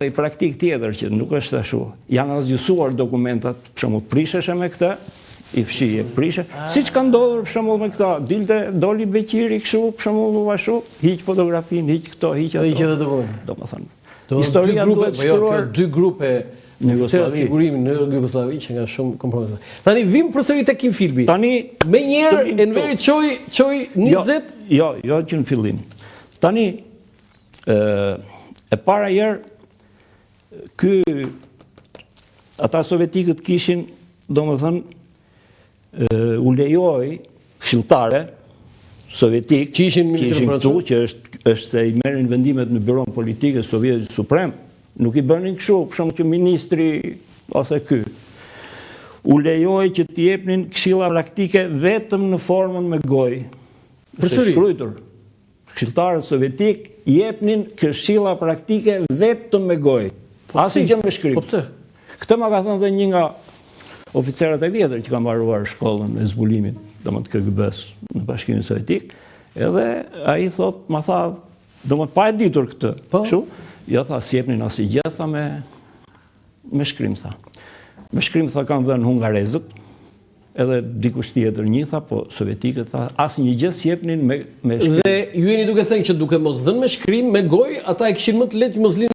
i praktik tjetër që nuk është ashtu. Janë asgjësuar dokumentat, për shembull prisheshe me këtë, i fshije prishe. Siç ka ndodhur për shembull me këta, doli Beqiri kështu, për shembull ashtu, hiq fotografinë, hiq këto, hiq ato. Hiq edhe dokumentin. Domethënë, historia duhet shkruar dy grupe në sigurimin në Jugosllavi që nga shumë kompromise. Tani vim përsëri tek Kim Filbi. Tani më njëherë Enveri çoi 20. Jo që në fillim. Tani e para herë ata sovjetikët kishin, domethënë, u lejoi këshilltare sovjetik që ishin këtu, që është se i merrin vendimet në Byron Politike Sovjetit Suprem, nuk i bënin kështu, për shembull që ministri ose ky. U lejoi që t'i jepnin këshilla praktike vetëm në formën me gojë. Përsëri shkruar. Këshilltarët sovjetik jepnin këshilla praktike vetëm me gojë. Asnjë gjë me shkrim. Po pse? Këtë ma ka thënë dhe një nga oficerët e vjetër që ka mbaruar shkollën e zbulimit, domethënë KGB-s në Bashkimin Sovjetik, edhe ai ma tha, domethënë pa e ditur këtë. Kështu, jo tha s'jepnin asnjë gjë tha me shkrim tha. Me shkrim tha kanë dhënë hungarezët, edhe dikush tjetër një tha, po sovjetikët tha asnjë gjë s'jepnin me shkrim. Dhe ju jeni duke thënë që duke mos dhënë me shkrim, me gojë, ata e kishin më të lehtë mos linë